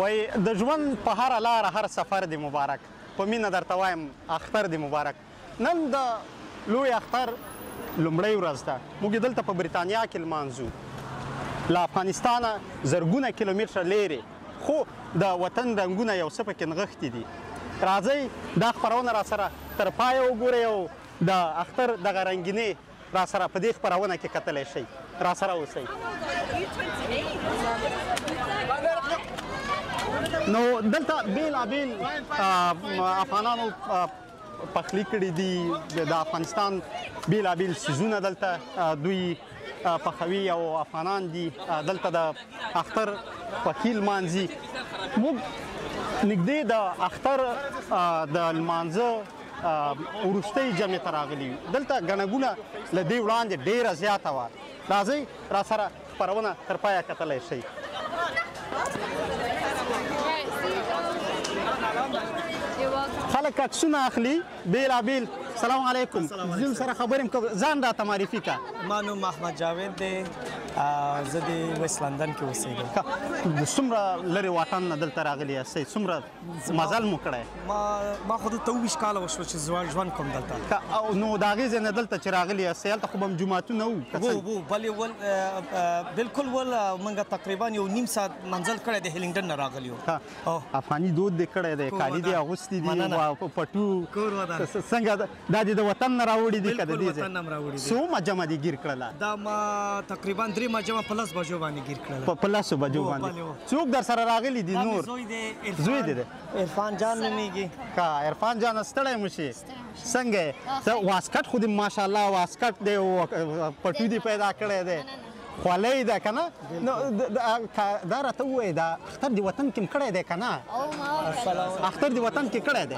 وای د ژوند په هره لاره هر سفر دی مبارک په مینه درته وایم اختر دی مبارک نن د لوی اختر لومړۍ ورځ ده موږ یې دلته په بریتانیا کې لمانځو له افغانستانه زرګونه کیلومتره لیرې خو د وطن رنګونه یو څه پکې نغښتي دي راځئ دا خپرونه راسره تر پایه وګورئ او د اختر دغه رنګینې راسره په دې خپرونه کې کتلی شئ راسره اوسئ نو دلته بیلابیل افغانانو پخلی کړي دي د افغانستان بیلابیل څیزونه دلته دوی پخوي او افغانان دي دلته د اختر خوښي لمانځي موږ نږدې د اختر د لمانځه وروستۍ جمعې ته راغلي یو دلته ګڼه ګوڼه له دې وړاندې ډېره زیاته وه راځئ راسره خپرونه تر پایه کتلی شئ خلک عکسونه اخلي بیلابیل سلام علیکم زم سره خبرې کوم ځان راته معرفي کا ما نوم محمد جاوید دی زه د ویسټ لندن کې اوسېږم څومره لرې واټن نه دلته راغلي یاستئ څومره مزل مو کړی ما خو دلته 27 کاله وشوه چې ژوند کوم دلته نو د هغې ځای نه دلته چې راغلي یاستئ هلته خو به هم جوماتونه وو بلې بلکل ول موږ تقریبا یو نیم ساعت منزل کړی دی هیلینګټن نه راغلي یو افغاني دود دې کړی دی کالي دې اغوستي دي پټو څنګه دا دې د وطن نه راوړي دي که د دې ځای څومره جمع دې ګیر کړله دا ما تقریبا 3 جمع په 10 بجو باندې ګیر کړله په 10 بجو باندې څوک در سره راغلي دي نور زوی دې عرفان جان نومیږي کا عرفان جان ستړی مو شي څنګه واسکټ خو دې ماشاءالله واسکټ دی پټو دې پیدا کړی دی خولۍ ده که نه دا راته ووایې دا اختر د وطن کې م کړی دی که نه اختر د وطن کې کړی دی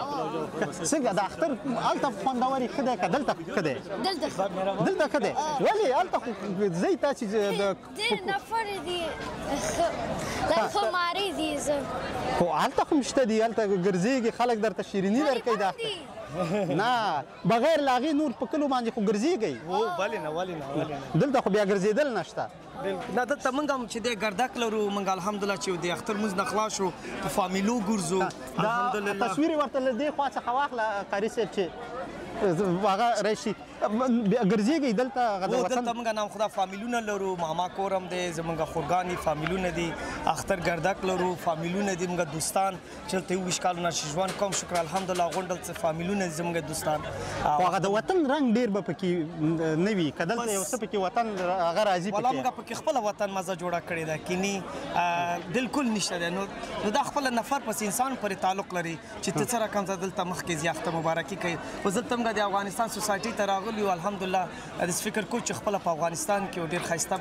څنګه د اختر هلته خوندورې ښه دی که دلته ښه دی دلته ښه دی ولې هلته خو ځئ تاسې نفر دي خمارې دي خو هلته خو م شته دي هلته ګرځېږي خلک درته شیریني درکوي دا نه بغیر له هغې نور په کلو باندې خو ګرځېږئ دلته خو بیا ګرځېدل نشته نه دلته موږ هم چې دی ګردک لرو موږ الحمدلله چې د اختر مونځ نه خلاص شو په فامیلو ګرځو الحمدلله تصویر یې ورته له دې خوا څخه واخله قاري صاحب چې هغه راشي ګرځېږئ دلته دلته موږ نام خدا فامیلونه لرو ماما کور هم دی زموږ خورګانې فامیلونه دي اختر ګردک لرو فامیلونه دي موږ دوستان چې دلته 27 کالونه چې ژوند کوم شکر الحمدلله غونډ دلته فامیلونه دي زموږ دوستان خو هغه د وطن رنګ ډېر به پکې نه وي که دلته یو څه پکې وطن هغه راځي والله موږ پکې خپله وطن مزه جوړه کړې ده کینی بلکل نشته دی نو دا خپله نفر پس انسان پورې تعلق لري چې ته څه رقم ته دلته مخکې ځي اختر مبارکي کوي خو دلته موږ د افغانستان سوسایټي ته راغلي یو الحمدلله داسې فکر کوو چې خپله په افغانستان کې ډېر ښایسته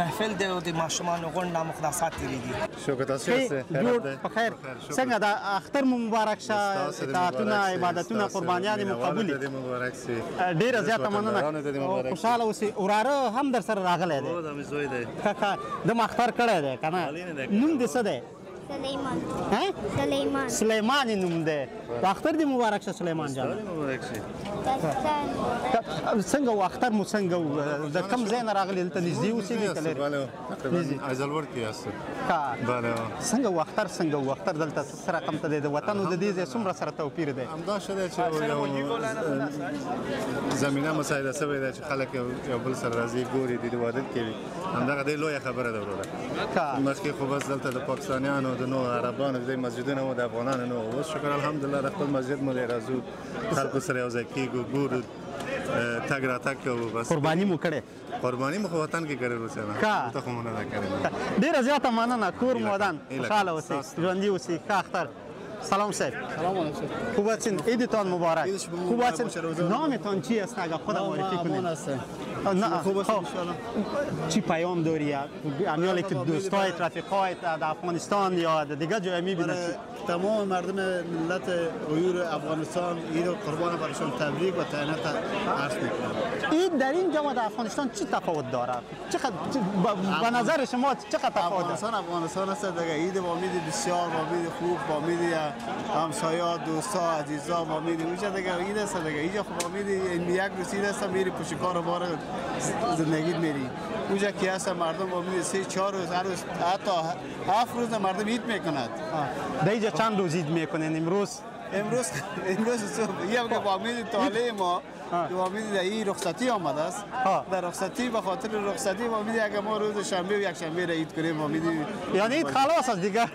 محفل دی او د ماشومانو غونډ نامخلصات تېرېږي شکر تاسو جوړ په خیر څنګه د اختر مو مبارک شه اطاعتونه عبادتونه قربانیانې مو قبول ډېره زیاته مننه خوشحاله اوسئ وراره هم در سره راغلی دی د ما اختر کړی دی که نه نوم دې څه دی سلیمان نوم دی اختر دې مبارک شه سلیمان جان څنګه و اختر مو څنګه و د کوم ځای نه راغلي دلته نږدې اوسېږئ که لرې ایزلورډ کې یاست څنګه و اختر څنګه و اختر دلته څه رقم ته دی د وطن او د دې ځای څومره سره توپیر دی همدا ښه دی چې یو زمینه مساعده شوې ده چې خلک یو بل سره راځي ګوري د عبادت کوي همدغه ډېر لویه خبره ده وروره مخکې خو بس دلته د پاکستانیانو د نو عربانو د مسجدونه وو د افغانانو نه اوس شکر الحمدلله د خپل مسجد مو دی راځو خلکو سره یو ځای کېږو ګورو تګ راتګ کوو بس قرباني مو کړې قرباني مو خو وطن کې کړې روسیه نه ته خو مو نه ده کړې ډېره زیاته مننه کور مو ودان خوشحاله اوسئ ژوندي اوسئ ښه اختر سلام صاحب سلام علیکم خوب هستین عیدتان مبارک خوب هستین نامتان چی است اگر خودم معرفی کنید خوب هستین انشاءالله چی پیام داری امیالی که دوستایت رفیقایت در افغانستان یا در دیگه جای میبینید تمام مردم ملت غیور افغانستان عید و قربان برشون تبریک و تهنیت عرض میکنم عید در اینجا و در افغانستان چی تفاوت داره به نظر شما چقدر تفاوت داره افغانستان است دیگه عید با امید بسیار با امید خوب با امید همسایا دوستا عزیزا با امید اونجا دیگه عید است دیگه اینجا خب امید یک روز عید است میری پشتکار بار زندگیت میری. اونجا که هست مردم امید 3-4 روز هر روز حتی 7 روز مردم عید میکند. دیجا چند روز عید میکنین امروز؟ امروز صبح که با امید طالع ما با امید این رخصتی آمده است. در رخصتی به خاطر رخصتی با امید اگه ما روز شنبه و یک شنبه را عید کنیم امید یعنی عید خلاص است دیگه.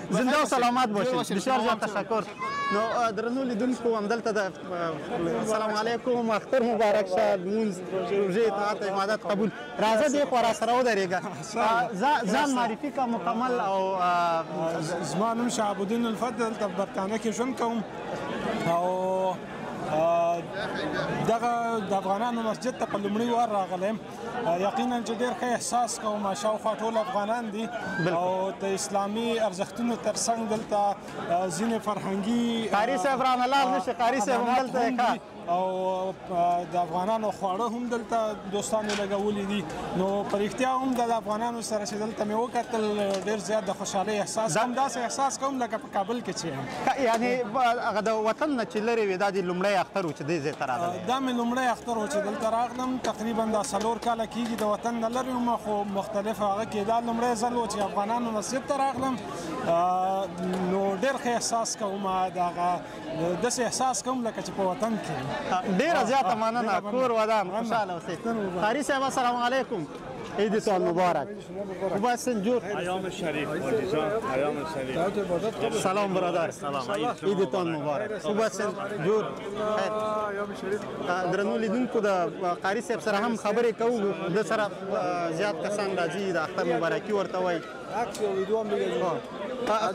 زنده و سلامت باشید. بسیار زیاد تشکر. نو درنو لیدونکو همدلته د سلام علیکم اختر مبارک شه مونځ روژې اطاعت عبادت قبول راځه دې خوا راسره ودرېږه ځان معرفي کا مکمل او زما نوم شهابالدین الفت دلته په برطانیه کې ژوند کوم او دغه د افغانانو مسجد ته په لومړي وار راغلی یقینا چې ډېر ښه احساس کوم شاوخوا ټول افغانان دي او د اسلامي ارزښتونو ترڅنګ دلته ځینې فرهنګي قاري صاحب رحمالله نشي قاري صاحب هم دلته او د افغانانو خواړه هم دلته دوستانو لګولي دي نو په رښتیا هم د افغانانو سره چې دلته مې وکتل ډېر زیات د خوشحالۍ احساس کوم داسې احساس کوم لکه په کابل کې چې یم یعنی هغه د وطن نه چې لرې وي دا د لومړی اختر و چې دې ځای ته راغلی دا مې لومړی اختر و چې دلته راغلم تقریبا دا 4 کاله کېږي د وطن نه لرې وم خو مختلف هغه کې دا لومړی ځل و چې افغانانو مسجد ته راغلم نو ډېر ښه احساس کوم دغه داسې احساس کوم لکه چې په وطن کې ډیره زیاته مننه کور ودان خوشحاله اوسئ قاري صاحب السلام علیکم عیدتان مبارک خوب هستین جور ایام شریف عزیزان ایام شریف سلام برادر عیدتان مبارک خوب هستین جور درنو لیدونکو د قاري صاحب سره هم خبرې کوو د سره زیات کسان راځي د اختر مبارکي ورته وایي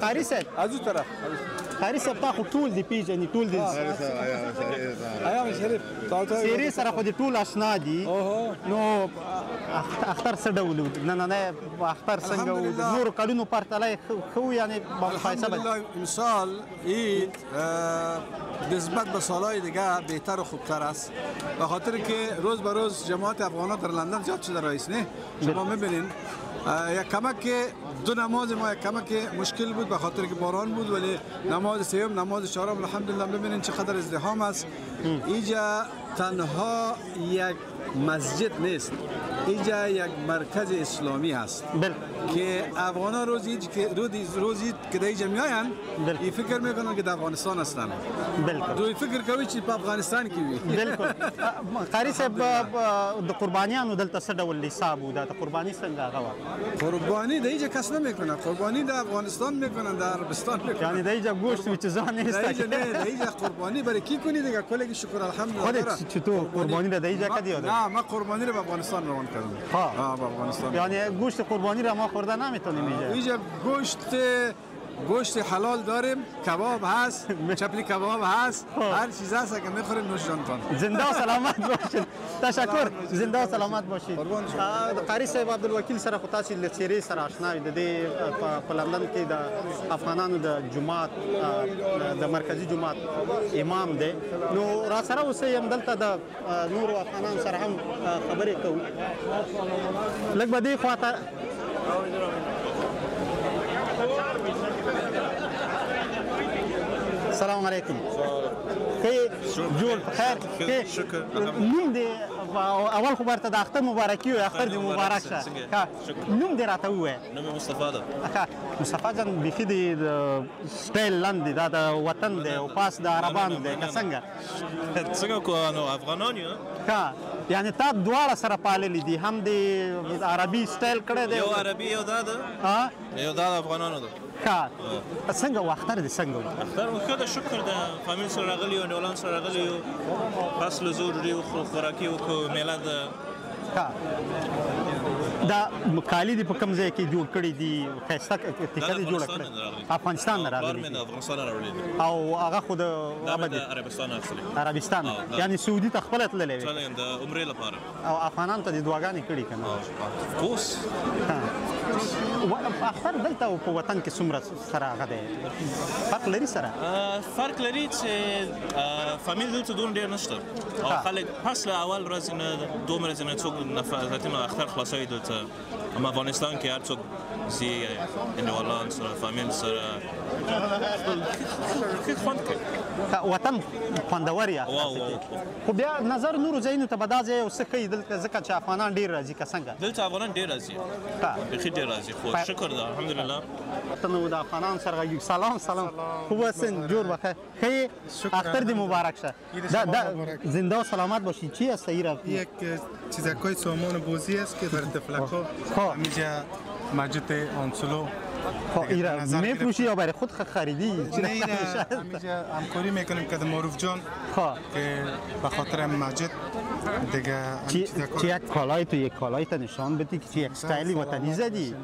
قاري صاحب ازو طرف قاري صاحب تا خو ټول دي پیژني ټول دي ایام شریف سیرې سره خو دې ټول اشنا دي نو اختر څه ډول و نننی اختر څنګه و د نورو کلونو پرتله ښه و یعنی مقایسه الحمدلله امسال عید نسبت به سالهای دیگه بهتر و خوبتر است به خاطر که روز به روز جماعت افغانان در لندن زیاد شده رئیس نه شما میبینین یک کمک دو نماز ما یک کمک مشکل بود به خاطر که باران بود ولی نماز سوم نماز چهارم الحمدلله ببینین چقدر ازدحام است اینجا تنها یک مسجد نیست اینجا یک مرکز اسلامی است که افغانان روزی که در اینجا میاین این فکر میکنن که در افغانستان هستن دوی فکر کوي چې په افغانستان کې وي بالکل قاری صاحب د قربانیانو دلته څه ډول حساب و دا د قرباني څنګه هغه وه قربانی در اینجا کس نمیکنه قربانی در افغانستان میکنن در عربستان میکنن یعنی در اینجا گوشت و چیزا نیست در اینجا نه در اینجا قربانی برای کی کنی دیگه کلی شکر الحمدلله خودت چطور قربانی را در اینجا کردی یا نه ما قربانی رو به افغانستان روان کردم ها به افغانستان یعنی گوشت قربانی را ما خورده نمیتونیم اینجا گوشت حلال داریم کباب هست چپلی کباب هست هر چیز هست که میخوریم نوش جان کن زنده و سلامت باشید تشکر زنده و سلامت باشید قاری صاحب عبدالوکیل سره خو تاسو له څیرې سره آشنا یو د دې په لندن کې د افغانانو د جماعت د مرکزی جماعت امام دی نو را سره اوسئ هم دلته د نورو افغانانو سره هم خبرې کوو لږ به دې خواته السلام علیکم جوړ خیر شکر نوم دې اول خو برته د اختر مبارکي وي اختر دې مبارک شه نوم دې راته ووایه نوم مصطفی ده مصطفی جان بیخي د سټایل لاندې دا د وطن دی او پاس د عربانو دی که څنګه کو افغانان یو ها یعنی تا دواړه سره پاللي دي هم د عربي سټایل کړی دی یو عربي یو دا ده یو دا د افغانانو ده ښه څنګه و اختر دې څنګه و اختر مو ښه ده شکر ده فامیل سره راغلي یو نیولان سره راغلي یو پس له زور ډوډۍ وخورو خوراکي وکړو میله ده دا کالي دې په کوم ځای کې جوړ کړي دي ښایسته ټیکه دې جوړه کړې افغانستان نه راغلي د افغانستان راغلي او هغه خو د عربستان اخلي عربستان یعنی سعودي ته خپله تللی وې د عمرې لپاره او افغانانو ته دې دعاګانې کړي که نه کوس اختر دلته په وطن کې څومره سره هغه دی فرق لري سره فرق لري چې فامیل دلته دومره ډېر نشته او خلک پس له اول ورځې نه دوه ورځې نه څوک اختر خلاصوي دلته اما افغانستان کې هر څوک زی انوالان سر فامیل سر خیلی خوند کرد وطن خوندور یا خو بیا نظر نورو ځایونو ته به دا ځای یو څه کوي دلته ځکه چې افغانان ډېر راځي که څنګه دلته افغانان ډېر راځي بیخي ډېر راځي خو شکر ده الحمدلله نو د افغانان سره غږیږو سلام خوب هستین جور بخیر ښه اختر دی مبارک شه زنده و سلامت باشید چی است ایرا یک چیزکای سامان بازی است که برای تفلک‌ها همینجا ماجد آنسولو ایرا میفروشی یا برای خود خریدی؟ نه همینجا همکاری میکنیم که معروف جان که به خاطر ماجد دیگه چی یک کالای تو یک کالای تا نشان بدی که چی یک استایلی وطنی زدی؟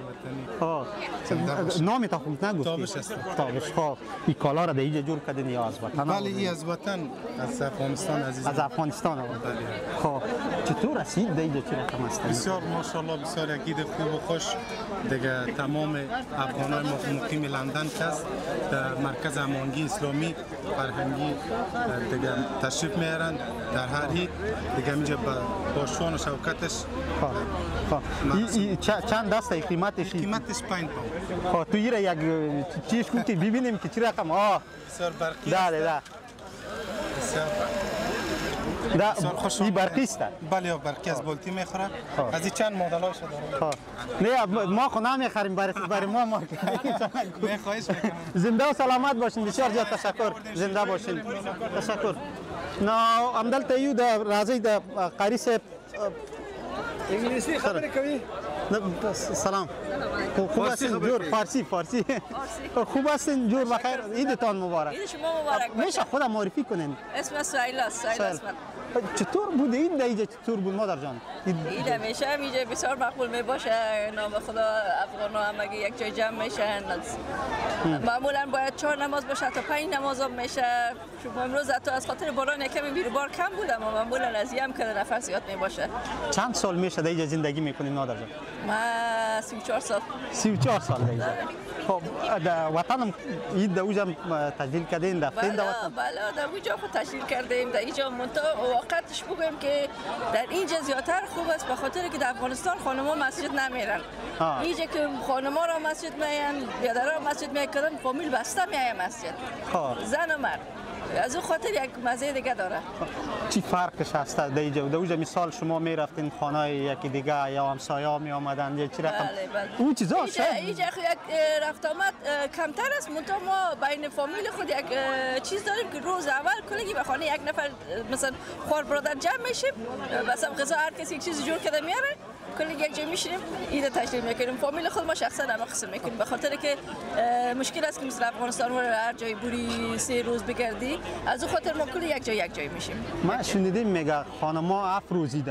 نام تا خوب نگفتی؟ تابش این کالا را در اینجا جور کردین یا از وطن؟ بله این از وطن از افغانستان عزیز از افغانستان خب چطور رسید در اینجا چی رقم هستن؟ بسیار ماشاءالله بسیار یکید خوب و خوش دیگه تمام افغانای مقیم لندن کس در مرکز هماهنگی اسلامی فرهنگی دیگه تشریف میارن در هر عید دیگه اینجا با شان و شوکتش چند دسته قیمتش؟ قیمتش 5 پوند. تو ایره یک چیز کن که ببینیم که چی رقم بسیار برقی است. این برقی است؟ بله برقی از بولتی میخوره. از این چند مدل‌هاش داره. نه ما خود نمیخریم برای ما خواهش میکنم. زنده و سلامت باشین بسیار زیاد تشکر. زنده باشین. تشکر. نه همدلته یو در راځي د قاری صاحب انګلیسي خبرې کوي سلام خوب هستین جور فارسی خوب هستین جور بخیر عیدتان مبارک عید شما مبارک باشه میشه خودم معرفی کنین اسم سهیل است چطور بود عید اینجا چطور بود مادر جان عید همیشه اینجا بسیار مقبول می باشه نام خدا افغانا همگی یک جای جمع میشن معمولا باید 4 نماز باشه تا 5 نماز هم میشه شما امروز حتی از خاطر باران کمی بیروبار کم بودم و معمولا از هم که نفر زیاد می باشه چند سال میشه اینجا زندگی میکنین مادر جان ما 34 سال 34 سال دیگه خب در وطنم عید در اوجا تجلیل کردین رفتین در وطن بله در اوجا خود تجلیل کردیم در اینجا واقعتش بگویم که در اینجا زیادتر خوب است به خاطر که در افغانستان خانم‌ها مسجد نمیرن اینجا که خانم‌ها را مسجد میان بیادرها مسجد میکنن فامیل بسته میای مسجد زن و مرد از اون خاطر یک مزه دیگه داره چی فرقش هست در اینجا در اونجا مثال شما میرفتین خانه یکی دیگه یا همسایه‌ها می آمدن یا چی رقم اون چیزا اینجا یک رفت آمد کمتر است منتها ما بین فامیل خود یک چیز داریم که روز اول کلگی به خانه یک نفر مثلا خوار برادر جمع میشیم مثلا غذا هر کسی یک چیز جور کرده میاره کلی یک جای میشینیم عید تشریف میکنیم فامیل خود ما شخصا هم قسم میکنیم به خاطر که مشکل است که مثل افغانستان هر جای بوری 3 روز بگردی از اون خاطر ما کلی یک جای میشیم ما شنیدیم میگه خانم‌ها 7 روزی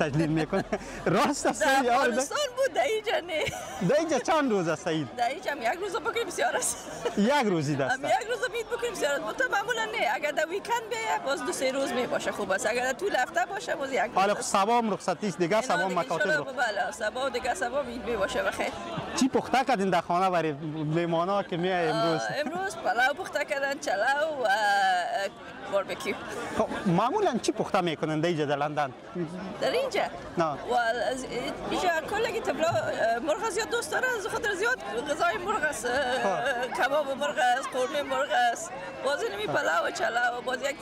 تجلیل میکنه راست است یا افغانستان بود در اینجا نه در اینجا چند روز است عید در اینجا یک روز بکنیم بسیار است یک روزی دست یک روز عید بکنیم بسیار است مطمئنا معمولا نه اگر در ویکند بیاد باز 2-3 روز می باشه خوب است اگر طول هفته باشه باز یک حالا سبام رخصتی است دیگه سبام مکاتب بله سبا و دیگه سبا می باشه بخیر چی پخته کردین در خانه برای مهمانا که میای امروز پلاو پخته کردن چلاو و باربیکیو معمولا چی پخته میکنن اینجا در لندن در اینجا نه و اینجا کلگی تبلا مرغ زیاد دوست داره از خاطر زیاد غذای مرغ است کباب مرغ است قورمه مرغ است باز نمی پلاو چلاو باز یک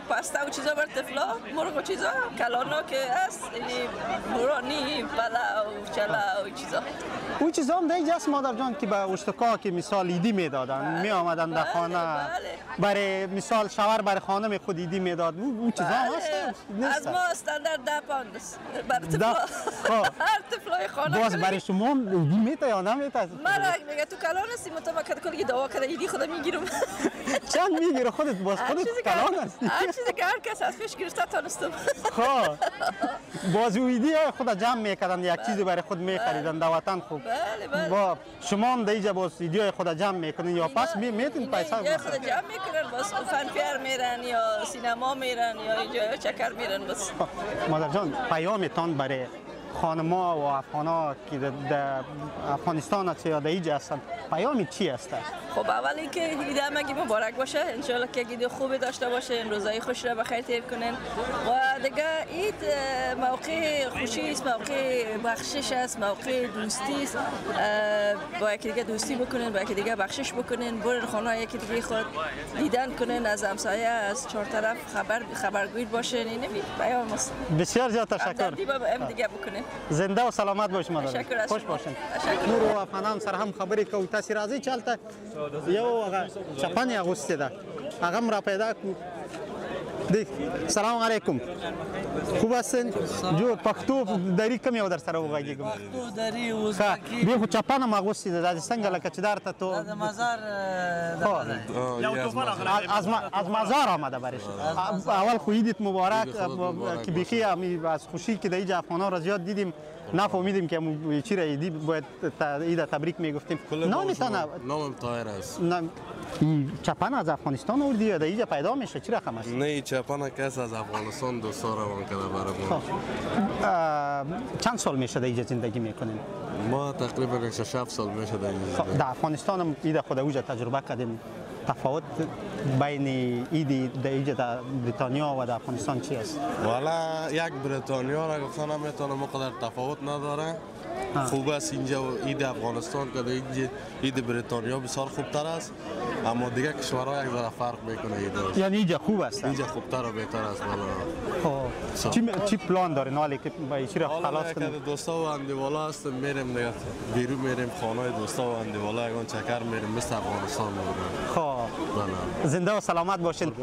پاستا و چیزا بر تفلا مرغ و چیزا کلانا که است یعنی برانی پلاو چلاو چیزا اون چیزا هم دیگه است مادر جان که به اشتکا که مثال ایدی میدادن می آمدن در خانه برای مثال شوهر برای خانم خود ایدی میداد اون چیزا هم هست از ما استاندارد 10 پوند است بر تفلا هر تفلای خانه باز برای شما ایدی میته یا نمیته مرا میگه تو کلان هستی مطابقت کلی دعا کرده ایدی خودم میگیرم چند میگیره خودت باز خودت کلان هستی هر چیزی که هر کس از پیش گرفته تانستم باز ایدی خود جمع میکردن یک چیزی برای خود میخریدن در وطن خوب با شما هم دیگه باز ایدی خود جمع میکنین یا پس میتین پیسه خود جمع میکنن باز فنفیر میرن یا سینما میرن یا اینجا چکر میرن بس مادر جان پیامتان برای خانما و افغانا که در افغانستان هست یا در اینجا هستند پیامی چی است؟ خب اولی که عید همگی مبارک باشه انشالله که عید خوبی داشته باشه روزای خوش را بخیر تیر کنین و دیگه عید موقع خوشی است، موقع بخشش است، موقع دوستی است. با یکی دیگه دوستی بکنین، با یکی دیگه بخشش بکنین، برین خانه یکی دیگه خود دیدن کنین، از همسایه از چهار طرف خبرگوی باشین. این بیان است. بسیار زیاد تشکر. همدردی با هم دیگه بکنین. زنده و سلامت باشید مادر. تشکر از خوش باشین. نور و افغانان سره هم خبرې کوو. تاسې راځئ چې هلته یو هغه چپن یې اغوستې ده هغه هم را پیدا کړو. سلام علیکم. خوب هستین؟ جو پښتو دري کوم یو در سره وغږېږم؟ پښتو دري ازبکي. دې خو چپن هم اغوستې ده. دا څنګه لکه چې درته تو د مزار از مزار آمده برش. اول خو عیدت مبارک که بیخی از خوشی که در اینجا افغانان را زیاد دیدیم نفهمیدیم که چی را عیدی باید عید تبریک میگفتیم. نامتان؟ نامم طاهر است. چپن از افغانستان آوردی یا در اینجا پیدا میشه؟ چی رقم است؟ نه چپن کس از افغانستان دوستا روان کرده برامون. چند سال میشه در اینجا زندگی میکنین؟ ما تقریبا 6 سال میشه در اینجا. در افغانستان هم عید خود اوجا تجربه کردیم. تفاوت بین عید در اینجا در بریتانیا و در افغانستان چی است؟ والا یک بریتانیا را گفتن نمیتونم مقدار تفاوت نداره. خوب است اینجا عید افغانستان که اینجا عید بریتانیا بسیار خوبتر است، اما دیگه کشورها یک ذره فرق میکنه عیدش. یعنی اینجا خوب است؟ اینجا خوبتر و بهتر است. چی پلان دارین حالی که چی را خلاص کنیم؟ حالا دوستا و اندیوالا هستیم، میریم دیگه بیرون میریم خانه دوستا و اندیوالا یگان چکر میریم مثل افغانستان میریم. خب زنده و سلامت باشین.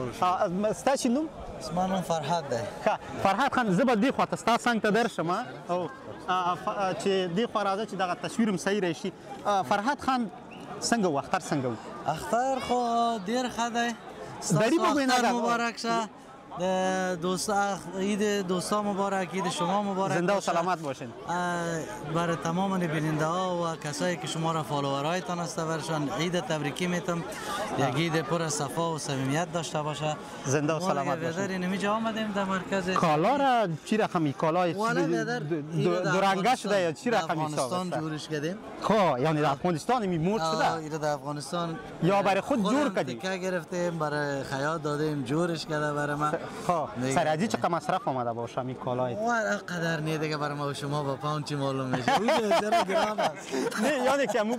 ستا چی نوم؟ اسمانم فرهاد ده. فرهاد خان زه به دې خواته ستا څنګ ته درشم او چې دې خوا راځه چې دغه تصویر هم صحیح راشي. فرهاد خان څنګه و اختر څنګه و؟ اختر خو ډېر ښه دی. دري په وینا مبارک شه. عید دوستا مبارک، عید شما مبارک. زنده و سلامت باشین. برای تمام بیننده ها و کسایی که شما را فالوورایتان است برشان عید تبریکی میتم. یک عید پر از صفا و صمیمیت داشته باشه. زنده و سلامت باشین. اینجا آمدیم در مرکز. کالا را چی رقمی کالای دو رنگه شده یا چی رقمی حساب است؟ افغانستان جورش کردیم. خب یعنی در افغانستان میمورد شده؟ ایره در افغانستان یا برای خود جور کردیم؟ تکه گرفتیم برای خیاط دادیم جورش کرده برای من. خب سرعجی چقدر مصرف آمده باشه می کالای؟ قدر نه دیگه برای ما و شما با پاوند چی معلوم میشه. اون ذره گران است. نه یعنی که مو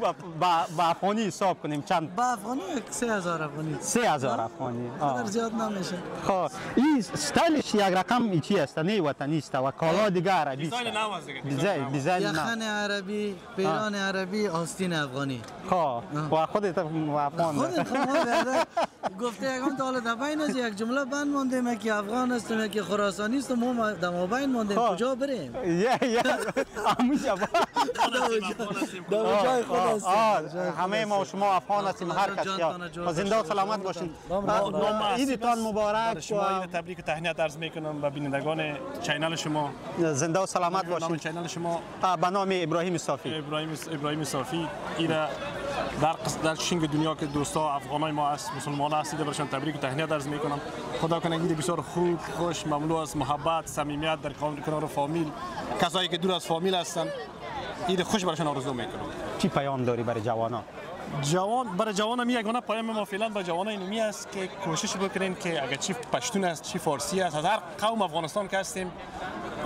با افغانی حساب کنیم چند؟ با افغانی 3000 افغانی. 3000 افغانی. قدر زیاد نمیشه. خب این استایلش یک رقم چی است؟ نه وطنی است و کالا دیگه عربی است. دیزاین نو است دیگه. دیزاین یخن عربی، پیران عربی، آستین افغانی. خب و خودت افغان. خودت گفته یکم تا حالا در بین از یک جمله بند ماندیم که افغان هستیم که خراسانی هستیم ما در مابین ماندیم کجا بریم؟ یا آموزا در جای خود هستیم. همه ما و شما افغان هستیم هر کس. زنده و سلامت باشین. عیدتان مبارک. شما عید تبریک و تهنیت عرض میکنم به بینندگان چینل شما. زنده و سلامت باشین. نام چینل شما به نام ابراهیم صافی. ابراهیم صافی. اینا در شنگ دنیا که دوستا افغانای ما است، مسلمان هستید برشان تبریک و تهنیت عرض میکنم. خدا کنه عید بسیار خوب، خوش، مملو از محبت، صمیمیت در کنار فامیل، کسایی که دور از فامیل هستن. عید خوش برشان آرزو میکنم. چی پیام داری برای جوانان؟ برای جوانان یگانه پیام ما فعلا با جوانان اینمی است که کوشش بکنین که اگر چی پشتون است، چی فارسی است، از هر قوم افغانستان که هستیم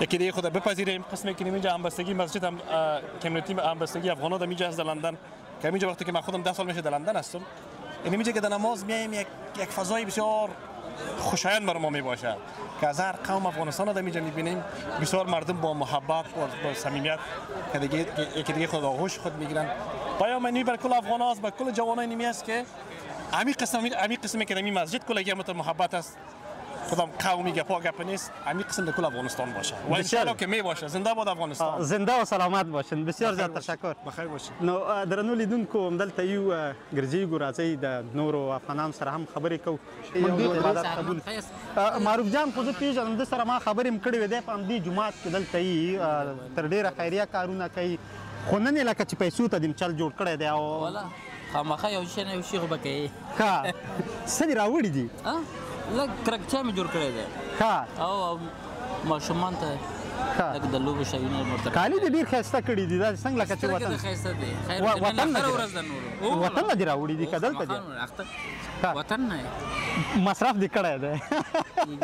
یکی دیگه خود بپذیریم. قسمی که اینجا همبستگی مسجد هم کمیونیتی همبستگی افغانا در اینجا از لندن که اینجا وقتی که من خودم 10 سال میشه در لندن هستم، اینجا که در نماز میایم یک فضای بسیار خوشایند برای ما میباشه که از هر قوم افغانستان در اینجا میبینیم بسیار مردم با محبت و با صمیمیت که دیگه یکی دیگه خود آغوش خود میگیرن. پیام اینمی بر کل افغان است، بر کل جوانان اینمی است که عمیق قسمی که در این مسجد کل متر محبت است. کدام قومی گپا گپ نیست، عمیق قسم در کل افغانستان باشه و ان شاء الله که می باشه. زنده باد افغانستان. زنده و سلامت باشین. بسیار زیاد تشکر. بخیر باشین. نو درنو لیدونکو دلته یو ګرځي ګورځي د نورو افغانانو سره هم خبرې کوو. عبادت قبول. معروف جان خو زه پیژنم د سره ما خبرې م کړې وې د په دې جمعات کې دلته یې تر ډیره خیریه کارونه کوي. خو نن لکه چې پیسو ته دیم چل جوړ کړی دی او والا خامخا یو شی نه یو شی خو به کوي. ښه څه دې راوړي دي؟ لږ کرکچا مې جوړ کړی دی. ښه او ماشومان ته لږ د لوبو شیونه ورته کالي دې ډېر ښایسته کړي دي. دا څنګه لکه چې وطن ښایسته دی. خیر وطن نه ورځ د نورو وطن نه دې راوړي دي که دلته دي؟ وطن نه مصرف دې کړی دی.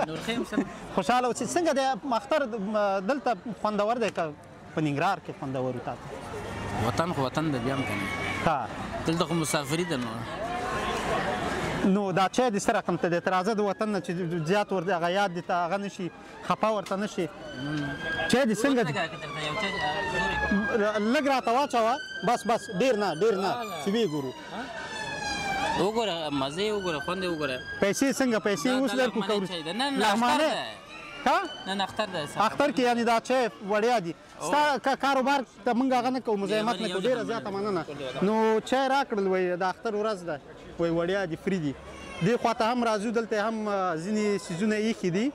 نورخیم سره خوشاله اوسئ. څنګه د اختر دلته خوندور دی که په ننګرهار کې خوندور و تاته؟ وطن خو وطن دی بیا هم کنه. ها دلته خو مسافري ده نو دا چای د څه رقم ته دی؟ تر راځه د وطن نه چې زیات ور هغه یاد دي ته هغه نه شي خفه ورته نه شي. چای دې څنګه دی؟ لږ راته واچوه بس بس ډېر نه چې ویې ګورو. وګوره مزه یې وګوره خوند یې وګوره. پیسې څنګه پیسې اوس درکړو که لغمانۍ؟ نه اختر ده. اختر کې یعنې دا چای وړیا دي. ستا کاروبار ته موږ هغه نه کوو مزاحمت نه کوو ډېره زیاته مننه. نو چای راکړل وایي د اختر ورځ ده وایي وړیا دي فري دي. دې خوا ته هم راځو دلته هم ځینې څیزونه ایښي دي.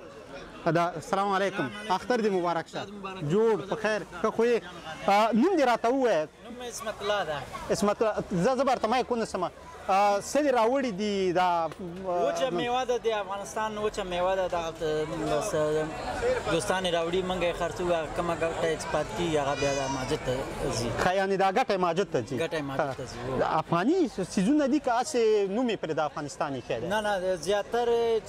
السلام علیکم اختر دې مبارک شه. جوړ په خیر ښه خو یې نوم دې راته ووایه. نوم اسمت الله ده. اسمت الله زه به ورته مایک ونیسمه. څه دې راوړي دي دا وچه میوه ده د افغانستان وچه میوه ده دغه دوستان یې راوړي موږ یې خرڅوو هغه کومه ګټه یې چې پاتې کېږي هغه بیا د ماجد ته ځي. ښه یعنې دا ګټه یې ماجد ته ځي. ګټه یې ماجد ته ځي. افغاني څیزونه دي که هسې نوم یې پرې د افغانستان ایښی دی؟ نه نه زیاتره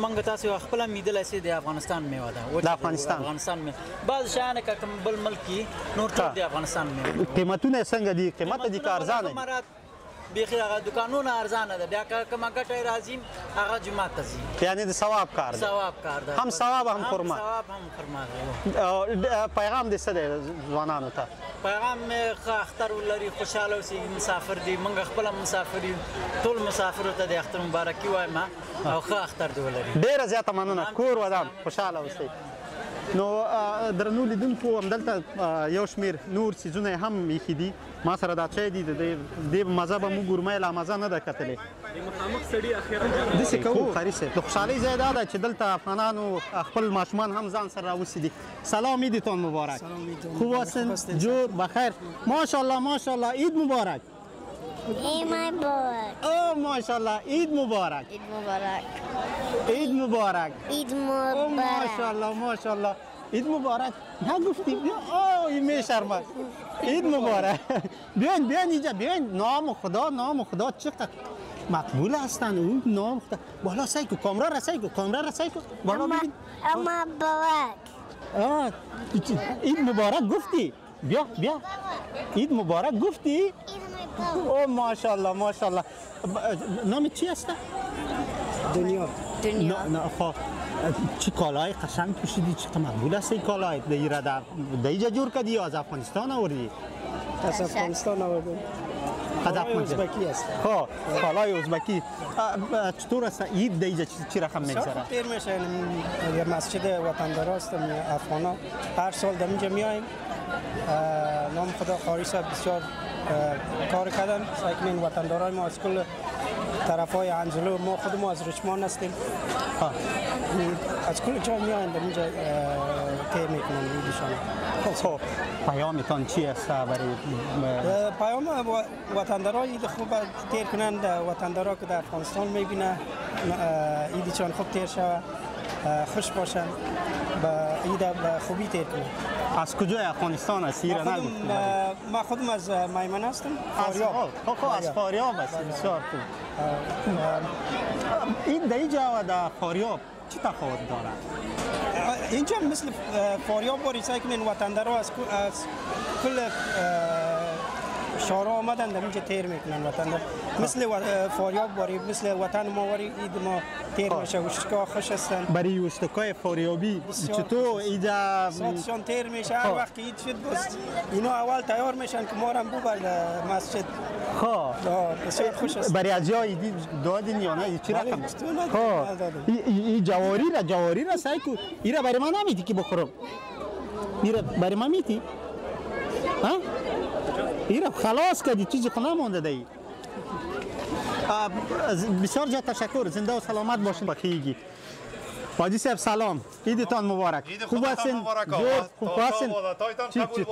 موږ تاسو خپله میدلی سي د افغانستان میوه ده. د افغانستان میوه بعض شیان که کوم بل ملک کې نور ټول د افغانستان میوه. قیمتونه یې څنګه دي؟ قیمته دي که ارزانه دي؟ بیخي هغه دوکانونه ارزانه ده بیا که کومه ګټه یې راځي هغه جومات ته ځي. یعنې د ثواب کار دی. ثواب کار ده. هم ثواب هم خرما. ثواب هم خرما ده. پیغام دې څه دی ځوانانو ته؟ پیغام مې ښه اختر ولري خوشحاله اوسئ مسافر دي موږ خپله مسافر یو ټول مسافرو ته د اختر مبارکي وایم او ښه اختر دې ولري. ډېره زیاته مننه کور ودان خوشحاله اوسئ. نو درنو لیدونکو همدلته یو شمېر نور څیزونه یې هم ایښي دي. ما سره دا چای دي د دې مزه به موږ ګورمۍ لا مزه نه ده کتلې. داسې کوو قاري صاحب د خوشحالۍ ځای دا ده چې دلته افغانانو خپل ماشومان هم ځان سره راوستي دي. سلام عیدتان مبارک. خوب هستین؟ جور بخیر ماشاءالله ماشاءالله. عید مبارک. عید مبارک. اوه ماشاءالله عید مبارک. عید مبارک. عید مبارک. عید مبارک. ماشاءالله ماشاءالله. عید مبارک نگفتی؟ اوه این میشرمد. عید مبارک. بیاین بیاین اینجا بیاین. نام خدا چقدر مقبول هستن. اون نام خدا بالا سعی کن کامرا را سعی کن بالا ببین. اما مبارک. عید مبارک گفتی؟ بیا عید مبارک گفتی؟ اوه ماشاءالله ماشاءالله. نام چی هست؟ دنیا. نه خب چی کالای قشنگ پوشیدی؟ چقدر مقبول است این کالای؟ در اینجا جور کردی یا از افغانستان آوردی؟ از افغانستان آوردم. کالای ازبکی است. خب کالای ازبکی. چطور است عید اینجا چی رقم میگذره؟ دیر میشه. در مسجد وطندار هستم افغانا هر سال در اینجا میایم. نام خدا قاری صاحب بسیار کار کردن. سعی کنیم وطندارای ما از کل طرفای انزلو ما خودمون از رچمان هستیم. از کل جا میایم در اینجا طی میکنن عیدشان. خب پیامتان چی است برای پیام وطندارا عید خوب تیر کنند. وطندارا که در افغانستان میبینه عیدشان خوب تیر شود خوش باشن با عید به خوبی تیر کنند. از کجای افغانستان هستی؟ ما خودم از میمن هستم. فاریاب. از فاریاب هستی. بسیار خوب. این در اینجا و در فاریاب چی تفاوت داره؟ اینجا مثل فاریاب باری سعی کنین وطندارا از کل شهرها آمدن در اینجا تیر میکنن وطندار. مثل فاریاب باری مثل وطن ما باری عید ما تیر میشه. وشتکا خوش هستن. برای وشتکای فاریابی چطور اینجا ساعتشان تیر میشه. هر وقت که عید شد اینا اول تیار میشن که ما رو ببر مسجد. خب بسیار خوش است. برای از جای دادین یا نه چی رقم؟ این جواری را سعی کن. اینا برای من نمیدی که بخورم. اینا برای من میدی؟ ها؟ اینا خلاص کردی چیزی خو نمونده دی. بسیار زیاد تشکر. زنده و سلامت باشین. بخیگی. حاجی صاحب سلام. عیدتان مبارک. خوب هستین؟ خوب هستین؟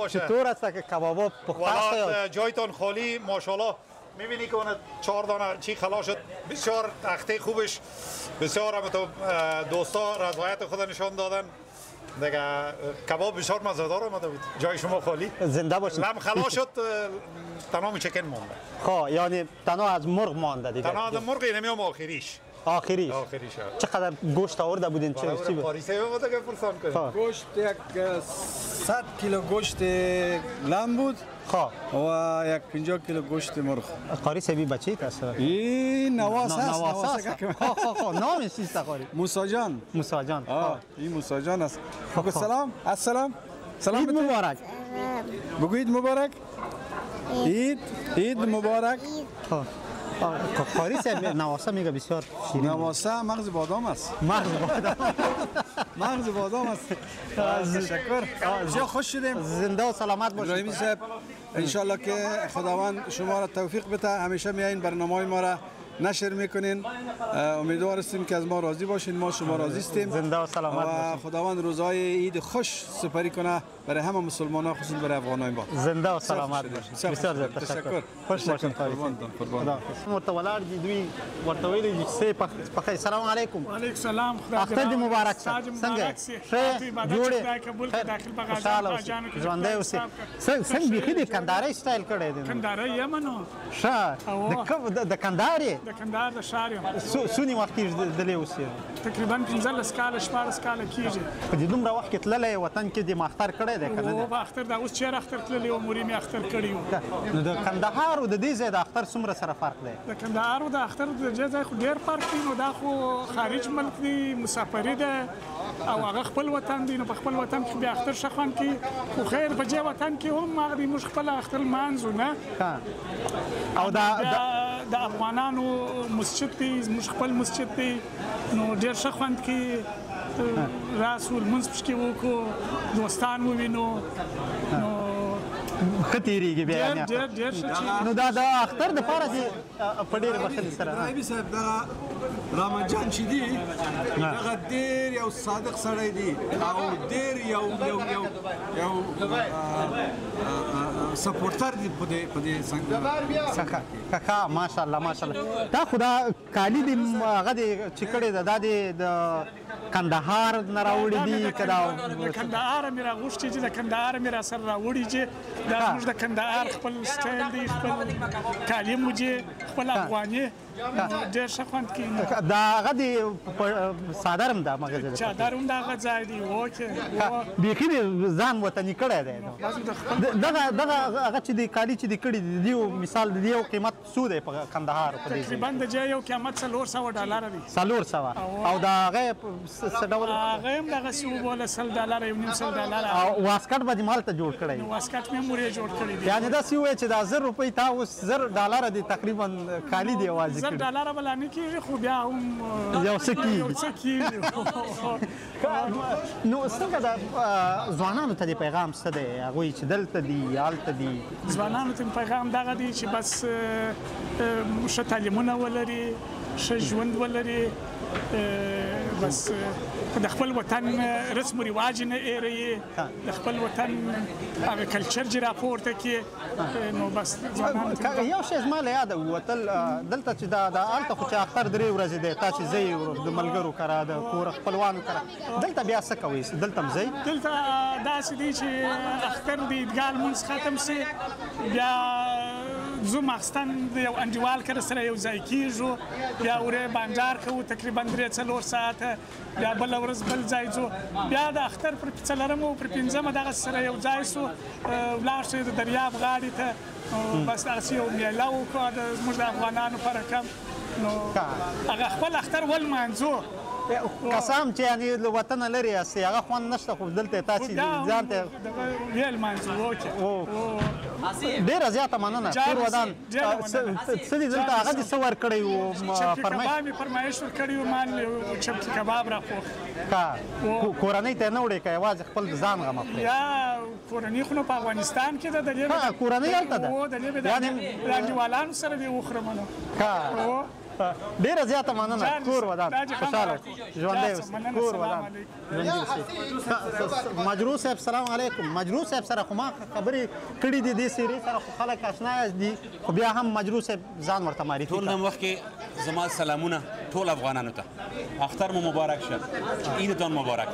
چطور است که کبابا پخته است؟ جایتان خالی ماشاءالله. می‌بینی که اون 4 دانه چی خلاص شد. بسیار اخته خوبش. بسیار هم تو دوستا رضایت خود نشان دادن. دیگه کباب بسیار مزه‌دار اومده بود. جای شما خالی. زنده باشید. لم خلاص شد تمام چکن مونده. خب یعنی تنها از مرغ مانده دیگه. تنها از مرغ نمیام آخریش. آخریش چقدر گوشت آورده بودین؟ چی بود؟ قاریسه بود که پرسان کنیم. گوشت یک 100 کیلو گوشت لام بود و یک 50 کیلو گوشت مرغ. قاریسه بی بچه است؟ این نواس است. نامش چیست قاری؟ موسی جان. موسی جان. این موسی جان است. سلام. السلام. سلام. عید مبارک. بگو عید مبارک. عید مبارک. قاریسه نواسه میگه بسیار شیرین. نواسه مغز بادام است. مغز بادام است. تشکر. بسیار خوش شدیم. زنده و سلامت باشید. ابراهیمی صاحب انشالله که خداوند شما را توفیق بده، همیشه میایین برنامه‌های ما را نشر میکنین. امیدوار هستیم که از ما راضی باشین، ما شما راضی هستیم. زنده و سلامت باشین. خداوند روزهای عید خوش سپری کنه برای همه مسلمانان، خصوصا برای افغانان ما. زنده و سلامت باشین. بسیار زیاد تشکر. خوش باشین. خدا مرتولار دی دوی ورتویل سه پخې. سلام علیکم. وعلیکم سلام. اختر دې مبارک څنګه ښه جوړې خوشاله اوسې ژوندی اوسې. څنګه بیخي د کندهارۍ سټایل کړی دی؟ کندهارۍ یم نو ښه د کندهار یې؟ د کندهار د ښار یم. څونه وخت کېږي دلې اوسې؟ تقریبا 15 کاله 14 کاله کېږي. په دې دومره وخت کې تللی وطن کې دې ماختر کړی دی که نه دی؟ په اختر دا اوس چېرې اختر تللی و مورې مې اختر کړي وو. نو د کندهار او د دې ځای د اختر څومره سره فرق دی؟ د کندهار او د اختر د دې ځای خو ډېر فرق دی. نو دا خو خارج ملک دی، مسافري ده او هغه خپل وطن دی. نو په خپل وطن کې بیا اختر ښه خوند کوي. خو خیر په دې وطن کې هم هغه دی موږ خپل اختر لمانځو نه. او د افغانانو مسجد دی، زموږ خپل مسجد دی. نو ډېر ښه خوند کوي. راسو لمونځ پکې وکړو، دوستان ووینو. نو ښه تېرېږي بیا. ډېر ښه. نو دا د اختر دپاره چې په ډېرې بخښنې سره ابراهیمي صاحب دغه رحمت جان چې دی دغه ډېر یو صادق سړی دی او ډېر یو سپورټر دی په دې څنګه. ښه ماشاءالله ماشاءالله. دا خو دا کالي دې هغه دې چې کړې ده دا دې د کندهار نه راوړي دي که دا د کندهار مې راغوښتي دي، د کندهار مې راسره راوړي دي. دا زموږ د کندهار خپل سټایل دی، خپل کالي مو دي، خپل افغاني. ډېر ښه خوند کوي. دا هغه دې څادر هم ده مګر چادر هم د هغه ځای دی. بیخي دې ځان وطني کړی دی. دغه هغه چې دې کالي چې دې کړي دي مثال د دې یو قیمت څو دی په کندهار؟ تقریبا د دې یو قیمت $400 دی. 400. او د هغه څه ډول؟ هغه هم دغسې وبوله $100 یو نیم $100. او واسکټ به دې مالته جوړ کړی؟ واسکټ مې هم ورې جوړ کړی دی. یعنې داسې ووایې چې دا 1000 روپۍ تا اوس $10 دي تقریبا کالي دی یوازې کړي. $10 به لا نه کېږي، خو بیا هم یو څه کېږي. نو څنګه د ځوانانو ته دې پیغام څه دی؟ هغوی چې دلته دي هلته دي ځوانانو ته پیغام دغه دی چې بس ښه تعلیمونه ولري، ښه ژوند ولري، بس د خپل وطن رسم و رواج نه ایروي، د خپل وطن هغه کلچر چې راپورته کړي. نو بس یو شی زما له یاده ووتل دلته چې دا هلته خو چې اختر 3 ورځې دی، تاسې ځئ د ملګرو کره د کور خپلوانو کره، دلته بیا څه کوئ؟ دلته هم ځئ؟ دلته داسې دی چې اختر د عیدګاه لمونځ ختم سي، بیا زو ماخستن د یو انډیوال کره سره یو ځای کېږو، بیا ورې بانډار کوو تقریبا 3-4 ساعته، بیا بله ورځ بل ځای ځو، بیا د اختر پر 4 او پر 5 دغسې سره یو ځای سو، ولاړ شو د دریاب غاړې ته، بس دغسې یو میله وکړو زموږ د افغانانو په رقم. نو هغه خپل اختر ولمانځو. قسم چې یعنې له وطنه لرې یاستئ، هغه خوند نشته، خو دلته تاسې ځان ته ډېره زیاته مننه. کور ودان څه دي دلته هغه دې څه ورکړی و؟ کباب مې فرمایش ورکړی و، ما چپکي کباب راپوخ. کورنۍ ته یې نه وړې که یوازې خپل د ځان غمه خورې؟ یا کورنۍ خو نو په افغانستان کې ده، د دې کورنۍ هلته ده، د انډیوالانو سره دې وخورم نو. ډېره زیاته مننه. کور ودان خوشحاله ژوندی اوسئ. کور ودان ژوندي اوسئ. مجروح صاحب سلام علیکم. مجروح صاحب سره خو ما خبرې کړي دي، دې سیرې سره خو خلک اشنا دي، خو بیا هم مجروح صاحب ځان ورته معرفي کړه. ټول نه مخکې زما سلامونه ټول افغانانو ته، اختر مو مبارک شه، عیدتان مبارک.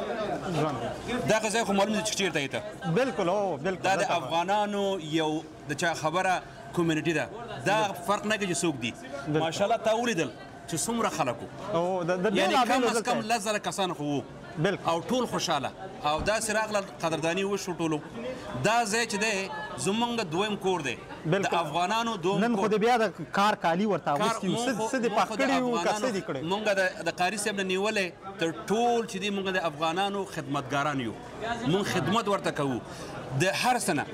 دغه ځای خو معلوم دی چې چېرته یې ته. بلکل هو بلکل. دا د افغانانو یو د چا خبره کمیونټي ده، دا فرق نه کوي چې څوک دي. ماشاءالله تا ولیدل چې څومره خلک وو یعنی کم از کم 10,000 کسان خو وو او ټول خوشحاله او داسې راغله قدرداني وشو ټولو دا ځای چې دی زمونږ دویم کور دی د افغانانو دویم نن خو د بیا د کار کالي ورته اغوستي وو څه دې پخ کړي وو که څه دې کړی مونږ د قاري صاحب نه نیولې تر ټول چې دی مونږ د افغانانو خدمتګاران یو مونږ خدمت ورته کوو د هر سنه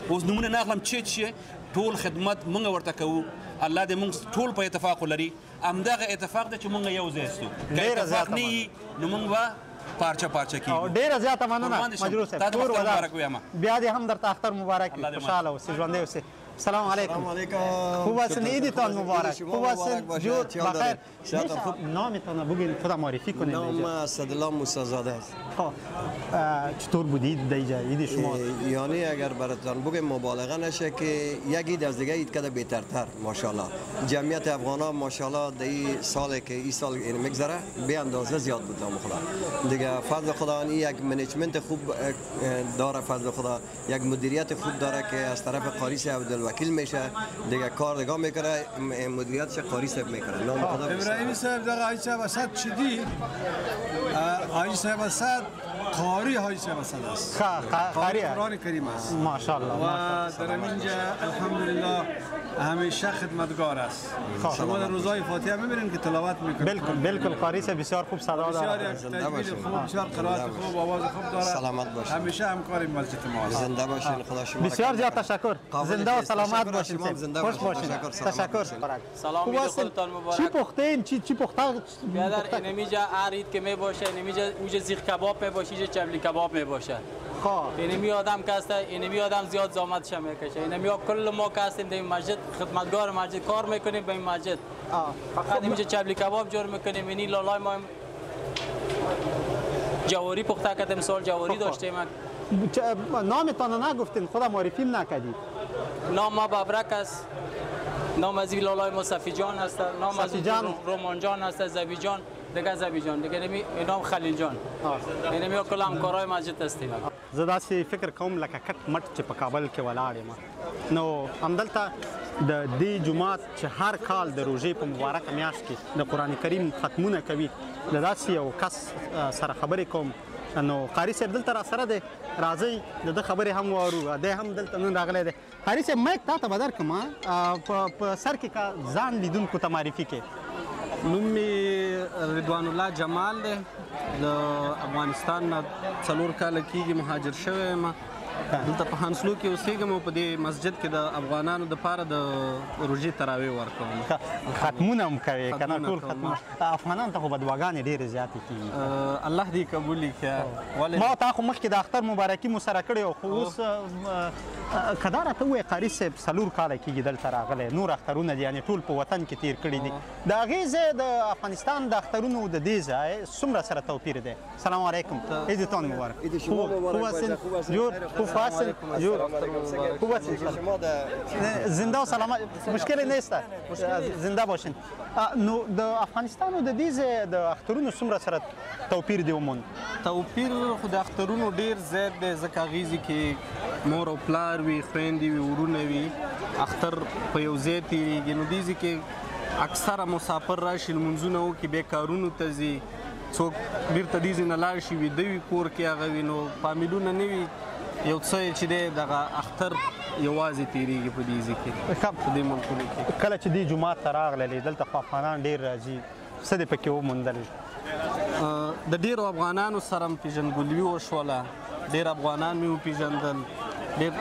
اوس نمونه نه اخلم چې ټول خدمت مونږ ورته کوو الله دې مونږ ټول په اتفاق ولري همدغه اتفاق دی چې مونږ یو ځای یو که اتفاق نه وي نو مونږ به پارچه کیږي ډېره زیاته مننه مجروح صاحب کور ودان بیا دې هم درته اختر مبارک وي خوشحاله اوسې ژوندی اوسې السلام علیکم خوب هستین عیدتان مبارک خوب هستین جور بخیر نامتان بگین خدا معرفی کنید نام اسدالله موسی‌زاده است چطور بودید دیجا عید شما یعنی اگر براتون بگم مبالغه نشه که یک عید از دیگه عید کده بهترتر ماشاءالله جمعیت افغانا ماشاءالله در این سالی که این سال میگذره به اندازه زیاد بود نام خدا دیگه فضل خدا یک منیجمنت خوب داره فضل خدا یک مدیریت خوب داره که از طرف قاری صاحب وکیل میشه دیگه کار دیگه میکنه مدیریتش قاری صاحب میکنه نام خدا ابراهیمی صاحب دیگه حاجی صاحب اسد چدی حاجی صاحب اسد قاری حاجی صاحب اسد است قاری قرآن کریم است ماشاءالله و در اینجا الحمدلله همیشه خدمتگار است شما در روزهای فاتحه میبینید که تلاوت میکنید بالکل قاری صاحب بسیار خوب صدا داره بسیار تجوید خوب بسیار قرائت خوب آواز خوب داره سلامت باشید همیشه همکار مسجد ما زنده باشین خدا شما بسیار زیاد تشکر زنده و سلامت باشین خوش باشین تشکر سلام عید خودتان مبارک چی پختین چی پخته بیادر اینمیجا هر عید که میباشه اینمیجا زیخ کباب میباشه اینجا چبلی کباب میباشه اینمی آدم که هست اینمی آدم زیاد زحمتش میکشه اینمی کل ما که هستیم در مسجد خدمتگار مسجد کار میکنیم به این مسجد فقط اینجا چبلی کباب جور میکنیم اینی لالای ما جواری پخته کردیم سال جواری داشتیم نامتان نگفتین خدا معرفی نکردید نام ما ببرک است نام از این لالای ما صفی جان است نام از رومان جان است زبی جان دیگه زبی جان دیگه نام خلیل جان اینمی کل همکارای مسجد هستیم زه داسې فکر کوم لکه کټ مټ چې په کابل کې ولاړ یم نو همدلته د دې جومات چې هر کال د روژې په مبارکه میاشت کې د قرآن کریم ختمونه کوي د داسې یو کس سره خبرې کوم نو قاري صاحب دلته راسره دی راځئ د ده خبرې هم واورو دی هم دلته نن راغلی دی قاري صاحب مایک تا ته به درکړم په سر کې که ځان لیدونکو ته معرفي کې نوم مې رضوان الله جمال دی د افغانستان نه 4 کاله کېږي مهاجر شوی یم دلته په هانسلو کې اوسېږم او په دې مسجد کې د افغانانو دپاره د روژې تراویح ورکوم ختمونه هم کوې که نه ټول ختمونه افغانانو ته خو بددعاګانې ډېرې زیاتې کېږي الله دې قبول کړي ما تا خو مخکې د اختر مبارکي مو سره کړې وه خو اوس که دا راته ووایې قاري صاحب 4 کاله کېږي دلته راغلی نور اخترونه دي یعنې ټول په وطن کې تېر کړي دي د هغې ځای د افغانستان د اخترونو د دې ځای څومره سره توپیر دی سلام علیکم عیدتان مبارک خوب هستین جور خوب هستین جور خوب هستین زنده و سلامت مشکلی نیست زنده باشین نو د افغانستان او د دې ځای د اخترونو څومره سره توپیر دی وموند توپیر خو د اخترونو ډېر زیات دی ځکه هغې کې مور او پلار وي خویندې وي ورونه وي اختر په یو ځای تېرېږي نو دې ځای کې اکثره مسافر راشي لمونځونه وکړي بیا کارونو ته ځي څوک بیرته دې ځای نه لاړ شي ویده وي کور کې هغه وي نو فامیلونه نه وي یو څه چې دی دغه اختر یوازې تېرېږي په دې ځای کې په دې ملکونو کې کله چې دې جومات ته راغللې دلته خو افغانان ډېر راځي څه دې پکې وموندل د ډېرو افغانانو سره م پېژندګلوي وشوله ډېر افغانان مې وپېژندل ډېر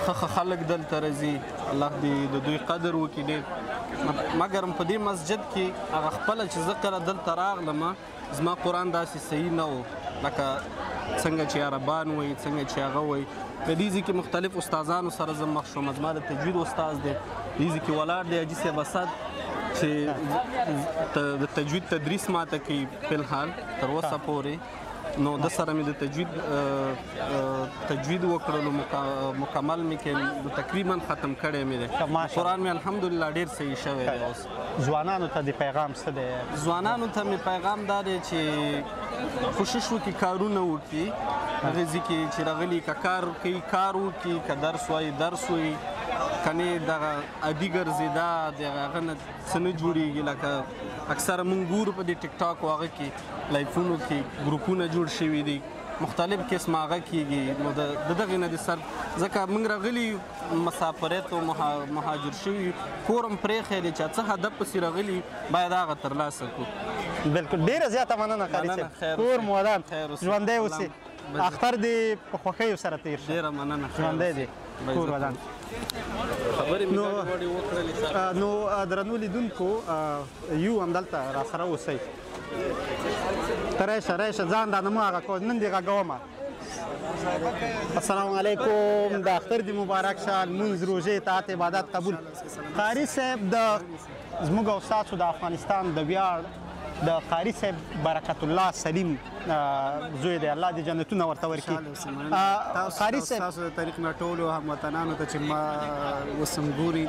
ښه خلک دلته راځي الله دې د دوی قدر وکړي ډېر مګر په دې مسجد کې هغه خپله چې زه کله دلته راغلم زما قرآن داسې صحیح نه و لکه څنګه چې عربان وایي څنګه چې هغه وایي په دې ځای کې مختلف استادانو سره زه مخ شوم زما د تجوید استاد دی دې ځای کې ولاړ دی حاجي صاحب اسد چې د تجوید تدریس ماته کوي فلحال تر اوسه پورې نو د سره مې د تجوید وکړلو مکمل مې کې تقریبا ختم کړی مې دی قرآن مې الحمدلله ډېر صحیح شوی دی اوس ځوانانو ته د پیغام څه دی ځوانانو ته مې پیغام دا دی چې کوشش وکړي کارونه وکړي هغې ځای کې چې راغلي که کار کوي کار وکړي که درس وایي درس وایي کنې دغه عادي ګرځېدا د هغه نه څه نه جوړېږي لکه اکثره موږ ګورو په دې ټیک ټاک هغه کې لایفونو کې ګروپونه جوړ شوي دي مختلف قسم هغه کېږي نو د دغې نه د سر ځکه موږ راغلي مسافرت او مهاجر شوي کور هم پرېښی دی چې څه هدف پسې راغلي باید هغه ترلاسه کړو بالکل ډېره زیاته مننه قاري صاحب کور مو ودان ژوندی اوسې اختر دې په خوښیو سره تېر شه ډېره مننه ژوندی دی کور ودان نو درنو لیدونکو یو همدلته راسره اوسئ ته راشه ځان رانه مه هغه کوه نن دې غږومه السلام علیکم د اختر دې مبارک شه لمونځ روژې اطاعت عبادت قبول قاري صاحب د زموږ او ستاسو د افغانستان د ویاړ د قاري صاحب برکت الله سلیم زوی دی الله دې جنتونه ورته ورکړي قاري صاحب تاسو د طریق نه ټولو هموطنانو ته چې ما اوس هم ګوري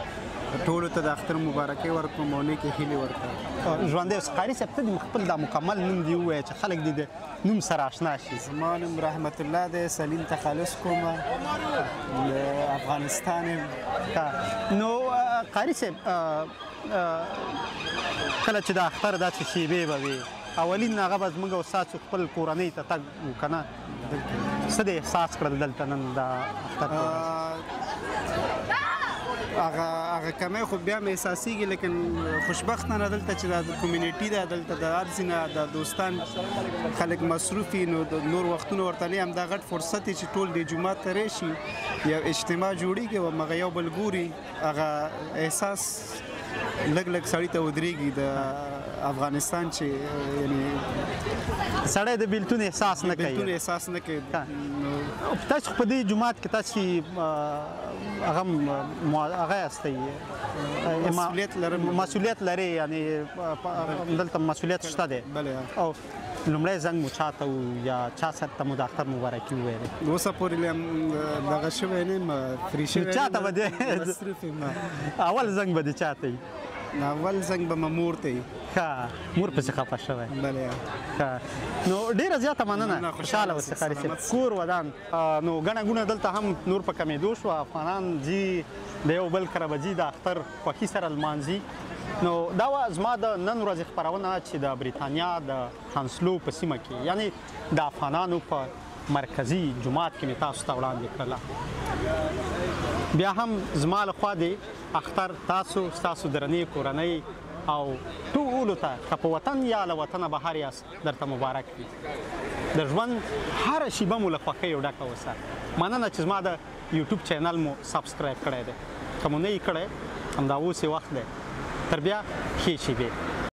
ټولو ته د اختر مبارکۍ ورکړم او نیکې هیلې ورکړم ژوندی اوس قاري صاحب ته دې خپل دا مکمل نوم دې ووایه چې خلک دې د نوم سره آشنا شي زما نوم رحمت الله دی سلیم تخلص کوم له افغانستان یم نو قاري صاحب کله چې د اختر داسې شیبې به وي اولین هغه به زموږ او ستاسو خپل کورنۍ ته تګ و که نه څه دې احساس کړل دلته نن د اختر هغه کمی خو بیا مې احساسېږي لیکن خوشبختانه دلته چې دا کمیونټي ده دلته د هر ځای نه د دوستان خلک مصروف وي نو د نور وختونه ورته نه همدا غټ فرصت دی چې ټول د جومات ته راشي یو اجتماع جوړېږي او هغه یو بل ګوري هغه احساس لږ لږ سړي ته ودرېږي د افغانستان چې یعنې سړی د بېلتون احساس نه کوي بېلتون احساس نه کوي تاسو په دې جومات کې تاسو هغه یاستئ مسؤلیت لري یعنې دلته مسؤلیت شته دی او لومړی زنګ مو چاته و یا چا سره ته مو د اختر مبارکي وویلې اوسه پورې دغه شوی نه یم فري شوی چاته به دې مصروف یم اول زنګ به دې چاته وي اول زنګ به مې مور ته وي ښه مور پسې خفه شوی ښه نو ډېره زیاته مننه خوشحاله اوسې قاري صاحب کور ودان نو ګڼه ګوڼه دلته هم نور په کمېدو شوه افغانان ځي د یو بل کره به ځي د اختر خوښي سره لمانځي نو دا وه زما د نن ورځې خپرونه چې د بریتانیا د هانسلو په سیمه کې یعنی د افغانانو په مرکزي جومات کې مې تاسو ته وړاندې کړله بیا هم زما لخوا د اختر تاسو ستاسو درنې کورنۍ او ټولو ته که په وطن یا له وطنه بهر یاست درته مبارک وي د ژوند هره شیبه مو له خوښیو ډکه اوسه مننه چې زما د یوټیوب چینل مو سبسکرایب کړی دی که مو نه یې کړی همدا اوس یې وخت دی تر بیا ښې شیبې